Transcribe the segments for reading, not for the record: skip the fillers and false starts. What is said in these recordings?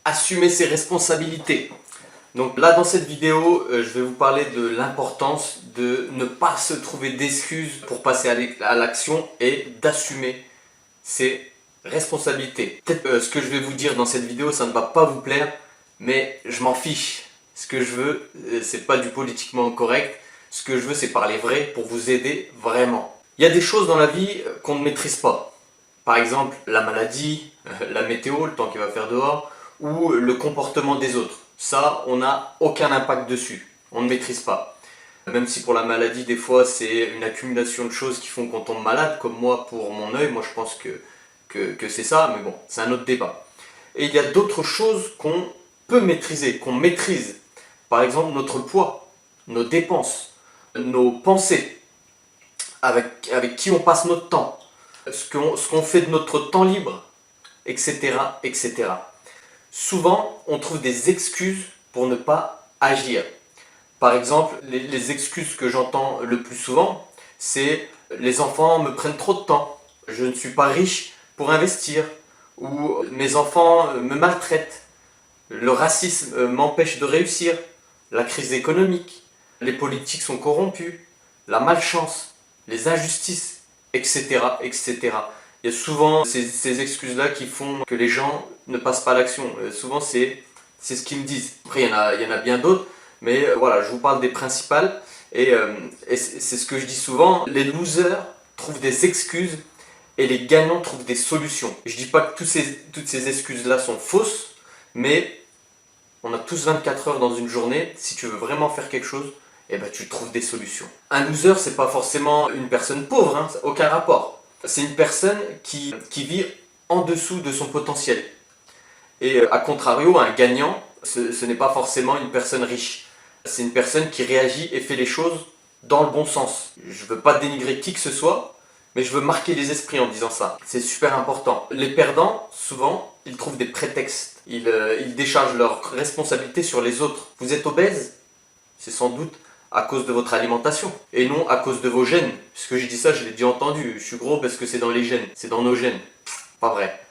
assumer ses responsabilités. Donc là dans cette vidéo, je vais vous parler de l'importance de ne pas se trouver d'excuses pour passer à l'action et d'assumer ses responsabilités. Peut-être ce que je vais vous dire dans cette vidéo, ça ne va pas vous plaire, mais je m'en fiche. Ce que je veux, c'est pas du politiquement correct. Ce que je veux, c'est parler vrai pour vous aider vraiment. Il y a des choses dans la vie qu'on ne maîtrise pas. Par exemple, la maladie, la météo, le temps qu'il va faire dehors, ou le comportement des autres. Ça, on n'a aucun impact dessus. On ne maîtrise pas. Même si pour la maladie, des fois, c'est une accumulation de choses qui font qu'on tombe malade, comme moi pour mon œil, moi je pense que c'est ça, mais bon, c'est un autre débat. Et il y a d'autres choses qu'on peut maîtriser, qu'on maîtrise. Par exemple, notre poids, nos dépenses, nos pensées, avec qui on passe notre temps, ce qu'on fait de notre temps libre, etc., etc. Souvent, on trouve des excuses pour ne pas agir. Par exemple, les excuses que j'entends le plus souvent, c'est « les enfants me prennent trop de temps, je ne suis pas riche pour investir » ou « mes enfants me maltraitent, le racisme m'empêche de réussir, la crise économique, les politiques sont corrompus, la malchance, les injustices, etc. etc. » Il y a souvent ces excuses-là qui font que les gens ne passent pas à l'action. Souvent, c'est ce qu'ils me disent. Après, il y en a bien d'autres, mais voilà, je vous parle des principales. Et c'est ce que je dis souvent, les losers trouvent des excuses et les gagnants trouvent des solutions. Je ne dis pas que toutes ces excuses-là sont fausses, mais on a tous 24 heures dans une journée. Si tu veux vraiment faire quelque chose, eh ben, tu trouves des solutions. Un loser, c'est pas forcément une personne pauvre, hein, aucun rapport. C'est une personne qui vit en dessous de son potentiel. Et à contrario, un gagnant, ce n'est pas forcément une personne riche. C'est une personne qui réagit et fait les choses dans le bon sens. Je ne veux pas dénigrer qui que ce soit, mais je veux marquer les esprits en disant ça. C'est super important. Les perdants, souvent, ils trouvent des prétextes. Ils déchargent leurs responsabilités sur les autres. Vous êtes obèse? C'est sans doute à cause de votre alimentation et non à cause de vos gènes. Puisque j'ai dit ça, je l'ai déjà entendu. Je suis gros parce que c'est dans les gènes, c'est dans nos gènes. Pas vrai.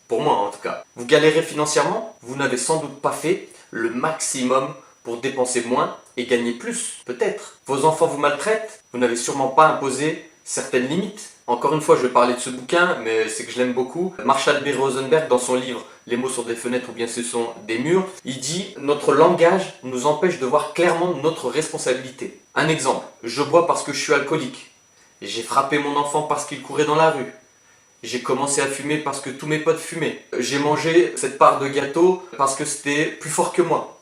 Pour moi en tout cas. Vous galérez financièrement? Vous n'avez sans doute pas fait le maximum pour dépenser moins et gagner plus, peut-être. Vos enfants vous maltraitent? Vous n'avez sûrement pas imposé certaines limites. Encore une fois, je vais parler de ce bouquin, mais c'est que je l'aime beaucoup. Marshall B. Rosenberg, dans son livre « Les mots sur des fenêtres ou bien ce sont des murs », il dit « Notre langage nous empêche de voir clairement notre responsabilité. » Un exemple, je bois parce que je suis alcoolique. J'ai frappé mon enfant parce qu'il courait dans la rue. J'ai commencé à fumer parce que tous mes potes fumaient. J'ai mangé cette part de gâteau parce que c'était plus fort que moi.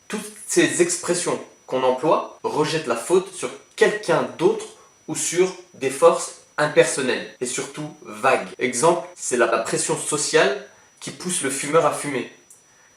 Toutes ces expressions qu'on emploie rejettent la faute sur quelqu'un d'autre ou sur des forces impersonnelles et surtout vagues. Exemple, c'est la pression sociale qui pousse le fumeur à fumer.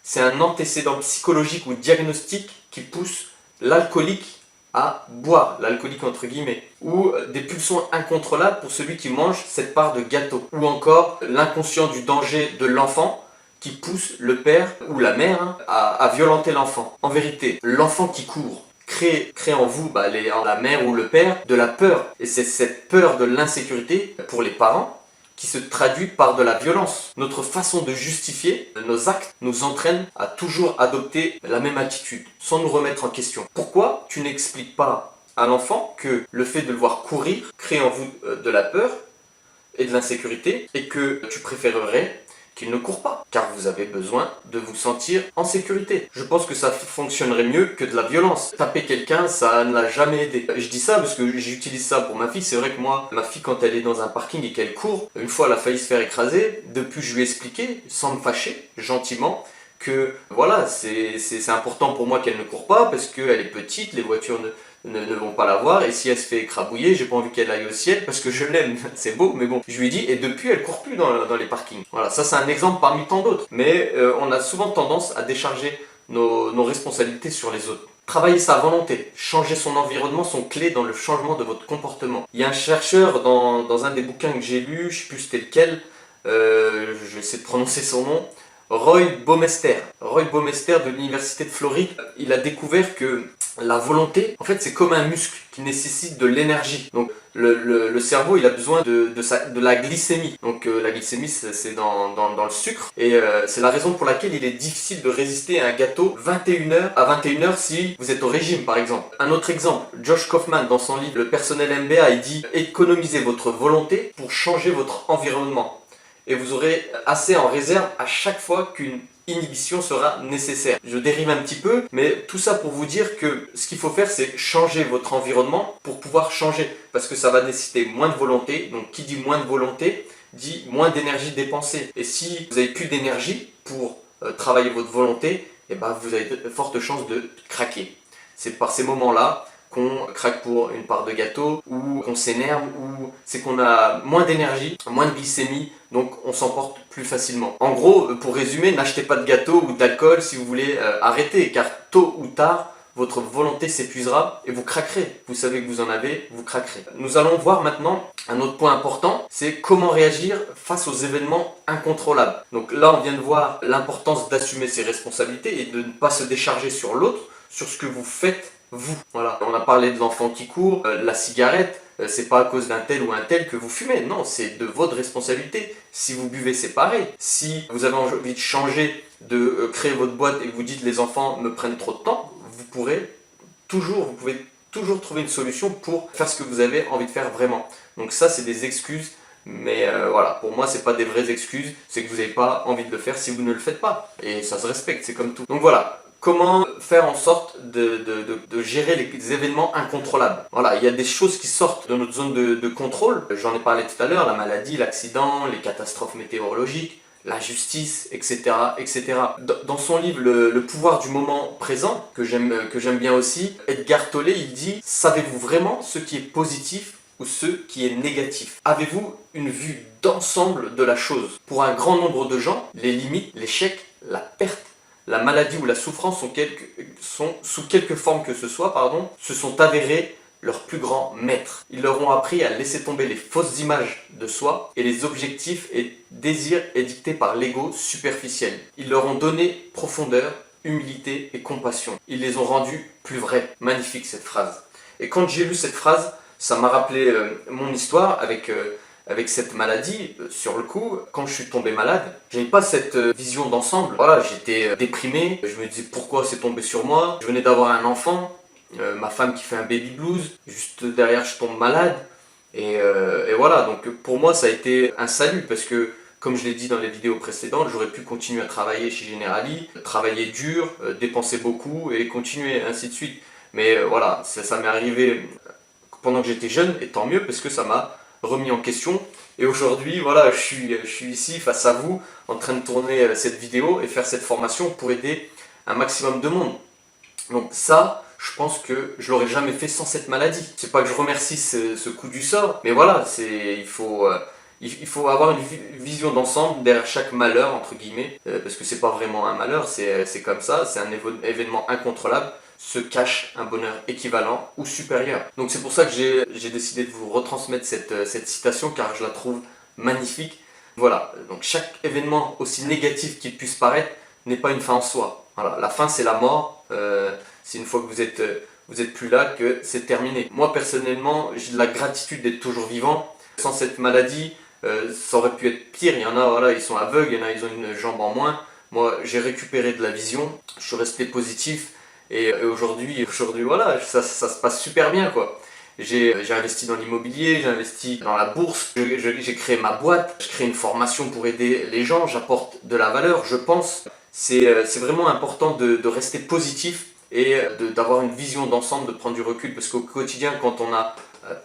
C'est un antécédent psychologique ou diagnostique qui pousse l'alcoolique à boire, l'alcoolique entre guillemets, ou des pulsions incontrôlables pour celui qui mange cette part de gâteau, ou encore l'inconscient du danger de l'enfant qui pousse le père ou la mère à violenter l'enfant. En vérité, l'enfant qui court crée en vous, la mère ou le père, de la peur. Et c'est cette peur de l'insécurité pour les parents qui se traduit par de la violence. Notre façon de justifier nos actes nous entraîne à toujours adopter la même attitude, sans nous remettre en question. Pourquoi tu n'expliques pas à l'enfant que le fait de le voir courir crée en vous de la peur et de l'insécurité et que tu préférerais qu'il ne court pas, car vous avez besoin de vous sentir en sécurité. Je pense que ça fonctionnerait mieux que de la violence. Taper quelqu'un, ça ne l'a jamais aidé. Je dis ça parce que j'utilise ça pour ma fille. C'est vrai que moi, ma fille, quand elle est dans un parking et qu'elle court, une fois elle a failli se faire écraser. Depuis, je lui ai expliqué, sans me fâcher, gentiment, que voilà, c'est important pour moi qu'elle ne court pas parce qu'elle est petite, les voitures ne vont pas la voir, et si elle se fait écrabouiller, j'ai pas envie qu'elle aille au ciel parce que je l'aime, c'est beau, mais bon, je lui ai dit, et depuis elle court plus dans les parkings. Voilà, ça c'est un exemple parmi tant d'autres, mais on a souvent tendance à décharger nos responsabilités sur les autres. Travailler sa volonté, changer son environnement sont clés dans le changement de votre comportement. Il y a un chercheur dans un des bouquins que j'ai lu, je sais plus c'était lequel, je vais essayer de prononcer son nom, Roy Baumeister de l'université de Floride, il a découvert que La volonté, en fait, c'est comme un muscle qui nécessite de l'énergie. Donc, le cerveau, il a besoin de la glycémie. Donc, la glycémie, c'est dans le sucre. Et c'est la raison pour laquelle il est difficile de résister à un gâteau 21h à 21h si vous êtes au régime, par exemple. Un autre exemple, Josh Kaufman, dans son livre Le personnel MBA, il dit « Économisez votre volonté pour changer votre environnement. Et vous aurez assez en réserve à chaque fois qu'une inhibition sera nécessaire. » Je dérive un petit peu, mais tout ça pour vous dire que ce qu'il faut faire, c'est changer votre environnement pour pouvoir changer. Parce que ça va nécessiter moins de volonté. Donc qui dit moins de volonté, dit moins d'énergie dépensée. Et si vous n'avez plus d'énergie pour travailler votre volonté, eh ben, vous avez de fortes chances de craquer. C'est par ces moments-là qu'on craque pour une part de gâteau, ou qu'on s'énerve, ou c'est qu'on a moins d'énergie, moins de glycémie, donc on s'emporte plus facilement. En gros, pour résumer, n'achetez pas de gâteau ou d'alcool si vous voulez arrêter, car tôt ou tard, votre volonté s'épuisera et vous craquerez. Vous savez que vous en avez, vous craquerez. Nous allons voir maintenant un autre point important, c'est comment réagir face aux événements incontrôlables. Donc là, on vient de voir l'importance d'assumer ses responsabilités et de ne pas se décharger sur l'autre, sur ce que vous faites vous. Voilà. On a parlé de l'enfant qui court, la cigarette, c'est pas à cause d'un tel ou un tel que vous fumez, non, c'est de votre responsabilité. Si vous buvez, c'est pareil. Si vous avez envie de changer, de créer votre boîte et que vous dites les enfants me prennent trop de temps, vous pouvez toujours trouver une solution pour faire ce que vous avez envie de faire vraiment. Donc ça, c'est des excuses. Mais voilà, pour moi, c'est pas des vraies excuses, c'est que vous n'avez pas envie de le faire si vous ne le faites pas. Et ça se respecte, c'est comme tout. Donc voilà. Comment faire en sorte de gérer les événements incontrôlables. Voilà, il y a des choses qui sortent de notre zone de contrôle. J'en ai parlé tout à l'heure, la maladie, l'accident, les catastrophes météorologiques, l'injustice, etc., etc. Dans son livre Le pouvoir du moment présent, que j'aime bien aussi, Edgar Tolle, il dit « Savez-vous vraiment ce qui est positif ou ce qui est négatif? Avez-vous une vue d'ensemble de la chose? Pour un grand nombre de gens, les limites, l'échec, la perte, la maladie ou la souffrance sont sous quelque forme que ce soit, se sont avérés leurs plus grands maîtres. Ils leur ont appris à laisser tomber les fausses images de soi et les objectifs et désirs édictés par l'ego superficiel. Ils leur ont donné profondeur, humilité et compassion. Ils les ont rendus plus vrais. Magnifique cette phrase. Et quand j'ai lu cette phrase, ça m'a rappelé mon histoire avec cette maladie. Sur le coup, quand je suis tombé malade, j'avais pas cette vision d'ensemble. Voilà, j'étais déprimé, je me disais pourquoi c'est tombé sur moi. Je venais d'avoir un enfant, ma femme qui fait un baby blues, juste derrière je tombe malade. Et voilà, donc pour moi ça a été un salut parce que, comme je l'ai dit dans les vidéos précédentes, j'aurais pu continuer à travailler chez Generali, travailler dur, dépenser beaucoup et continuer, ainsi de suite. Mais voilà, ça m'est arrivé pendant que j'étais jeune, et tant mieux parce que ça m'a remis en question. Et aujourd'hui, voilà, je suis ici face à vous, en train de tourner cette vidéo et faire cette formation pour aider un maximum de monde. Donc ça, je pense que je l'aurais jamais fait sans cette maladie. C'est pas que je remercie ce coup du sort, mais voilà, il faut avoir une vision d'ensemble derrière chaque malheur, entre guillemets, parce que c'est pas vraiment un malheur, c'est comme ça, c'est un événement incontrôlable, se cache un bonheur équivalent ou supérieur. Donc c'est pour ça que j'ai décidé de vous retransmettre cette citation, car je la trouve magnifique. Voilà, donc chaque événement, aussi négatif qu'il puisse paraître, n'est pas une fin en soi. Voilà, la fin c'est la mort, c'est une fois que vous êtes plus là que c'est terminé. Moi personnellement, j'ai de la gratitude d'être toujours vivant. Sans cette maladie, ça aurait pu être pire. Il y en a, voilà, ils sont aveugles, il y en a, ils ont une jambe en moins. Moi, j'ai récupéré de la vision, je suis resté positif. Et aujourd'hui, voilà, ça se passe super bien, quoi. J'ai investi dans l'immobilier, j'ai investi dans la bourse, j'ai créé ma boîte, je crée une formation pour aider les gens, j'apporte de la valeur, je pense. C'est vraiment important de rester positif et d'avoir une vision d'ensemble, de prendre du recul, parce qu'au quotidien, quand on a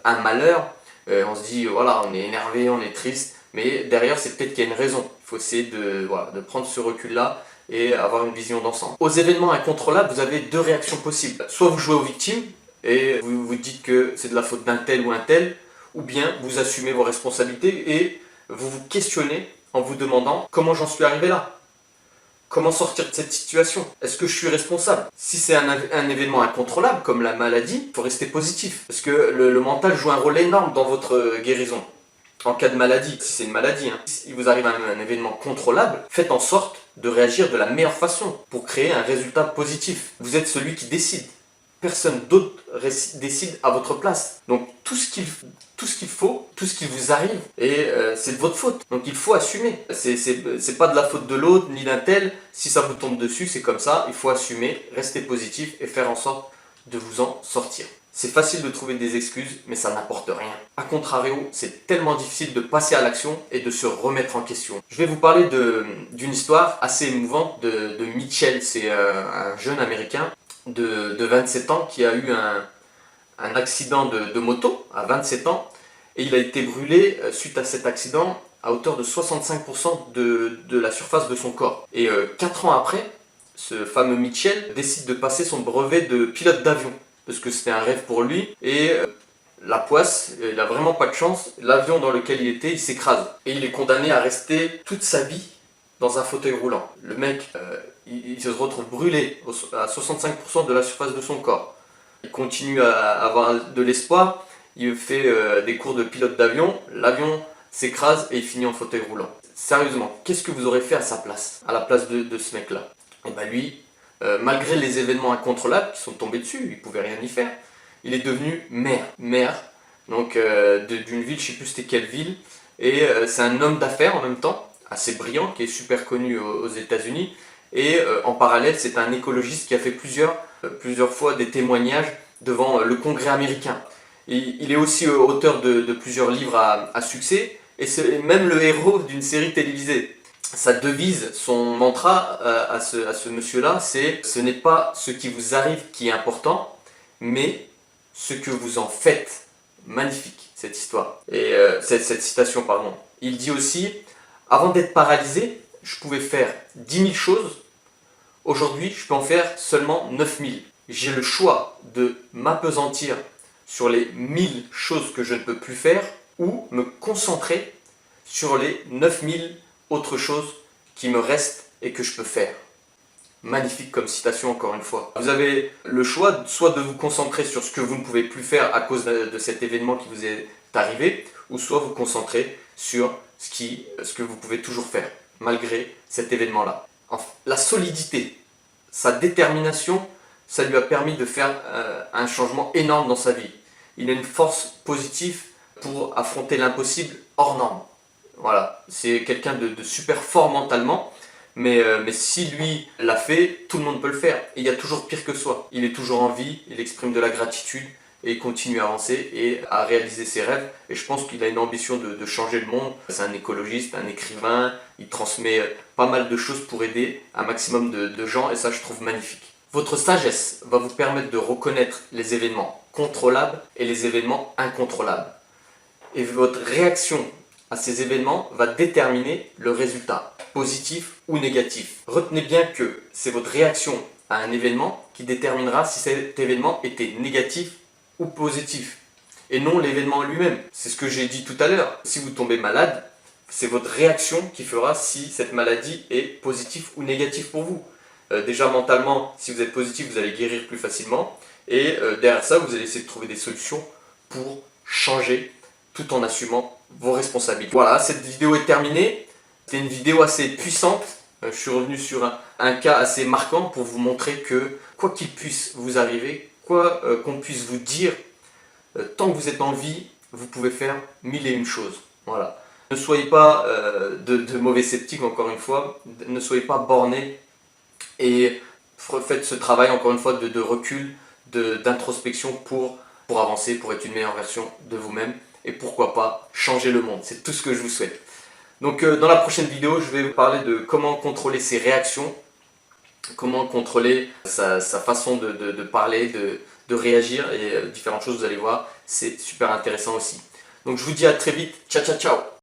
un malheur, on se dit, voilà, on est énervé, on est triste, mais derrière, c'est peut-être qu'il y a une raison. Il faut essayer de prendre ce recul-là et avoir une vision d'ensemble. Aux événements incontrôlables, vous avez deux réactions possibles. Soit vous jouez aux victimes et vous vous dites que c'est de la faute d'un tel ou un tel, ou bien vous assumez vos responsabilités et vous vous questionnez en vous demandant comment j'en suis arrivé là. Comment sortir de cette situation? Est-ce que je suis responsable? Si c'est un événement incontrôlable comme la maladie, il faut rester positif parce que le mental joue un rôle énorme dans votre guérison. En cas de maladie, si c'est une maladie, si vous arrive un événement contrôlable, faites en sorte de réagir de la meilleure façon pour créer un résultat positif. Vous êtes celui qui décide. Personne d'autre décide à votre place. Donc tout ce qu'il faut, tout ce qui vous arrive, c'est de votre faute. Donc il faut assumer. C'est pas de la faute de l'autre ni d'un tel. Si ça vous tombe dessus, c'est comme ça. Il faut assumer, rester positif et faire en sorte de vous en sortir. C'est facile de trouver des excuses, mais ça n'apporte rien. A contrario, c'est tellement difficile de passer à l'action et de se remettre en question. Je vais vous parler d'une histoire assez émouvante de Mitchell. C'est un jeune américain de 27 ans qui a eu un accident de moto à 27 ans et il a été brûlé suite à cet accident à hauteur de 65% de la surface de son corps. Et 4 ans après, ce fameux Mitchell décide de passer son brevet de pilote d'avion parce que c'était un rêve pour lui et la poisse, il n'a vraiment pas de chance, l'avion dans lequel il était, il s'écrase et il est condamné à rester toute sa vie dans un fauteuil roulant. Le mec, il se retrouve brûlé à 65% de la surface de son corps. Il continue à avoir de l'espoir, il fait des cours de pilote d'avion, l'avion s'écrase et il finit en fauteuil roulant. Sérieusement, qu'est-ce que vous aurez fait à sa place, à la place de ce mec-là? Et bien lui, malgré les événements incontrôlables qui sont tombés dessus, il ne pouvait rien y faire, il est devenu maire. Maire, donc d'une ville, je ne sais plus c'était quelle ville, et c'est un homme d'affaires en même temps, assez brillant, qui est super connu aux États-Unis. Et en parallèle, c'est un écologiste qui a fait plusieurs fois des témoignages devant le Congrès américain. Et il est aussi auteur de plusieurs livres à succès, et c'est même le héros d'une série télévisée. Sa devise, son mantra à ce monsieur-là, c'est « Ce n'est pas ce qui vous arrive qui est important, mais ce que vous en faites. » Magnifique, cette histoire. Et cette citation, pardon. Il dit aussi « Avant d'être paralysé, je pouvais faire 10 000 choses. Aujourd'hui, je peux en faire seulement 9 000. J'ai le choix de m'appesantir sur les 1000 choses que je ne peux plus faire ou me concentrer sur les 9 000 autres choses qui me restent et que je peux faire. » Magnifique comme citation encore une fois. Vous avez le choix soit de vous concentrer sur ce que vous ne pouvez plus faire à cause de cet événement qui vous est arrivé, ou soit vous concentrer sur ce que vous pouvez toujours faire, malgré cet événement-là. La solidité, sa détermination, ça lui a permis de faire un changement énorme dans sa vie. Il a une force positive pour affronter l'impossible hors norme. Voilà, c'est quelqu'un de super fort mentalement, mais si lui l'a fait, tout le monde peut le faire. Et il y a toujours pire que soi. Il est toujours en vie, il exprime de la gratitude et il continue à avancer et à réaliser ses rêves. Et je pense qu'il a une ambition de changer le monde. C'est un écologiste, un écrivain, il transmet pas mal de choses pour aider un maximum de gens et ça je trouve magnifique. Votre sagesse va vous permettre de reconnaître les événements contrôlables et les événements incontrôlables. Et votre réaction à ces événements va déterminer le résultat, positif ou négatif. Retenez bien que c'est votre réaction à un événement qui déterminera si cet événement était négatif ou positif, et non l'événement lui-même. C'est ce que j'ai dit tout à l'heure. Si vous tombez malade, c'est votre réaction qui fera si cette maladie est positive ou négative pour vous. Déjà mentalement, si vous êtes positif, vous allez guérir plus facilement, et derrière ça, vous allez essayer de trouver des solutions pour changer tout en assumant vos responsabilités. Voilà, cette vidéo est terminée. C'était une vidéo assez puissante. Je suis revenu sur un cas assez marquant pour vous montrer que quoi qu'il puisse vous arriver, quoi qu'on puisse vous dire, tant que vous êtes en vie, vous pouvez faire 1001 choses. Voilà. Ne soyez pas de mauvais sceptiques, encore une fois. Ne soyez pas bornés et faites ce travail, encore une fois, de recul, d'introspection pour avancer, pour être une meilleure version de vous-même. Et pourquoi pas changer le monde. C'est tout ce que je vous souhaite. Donc dans la prochaine vidéo, je vais vous parler de comment contrôler ses réactions, comment contrôler sa façon de parler, de réagir et différentes choses, vous allez voir, c'est super intéressant aussi. Donc je vous dis à très vite, ciao ciao ciao.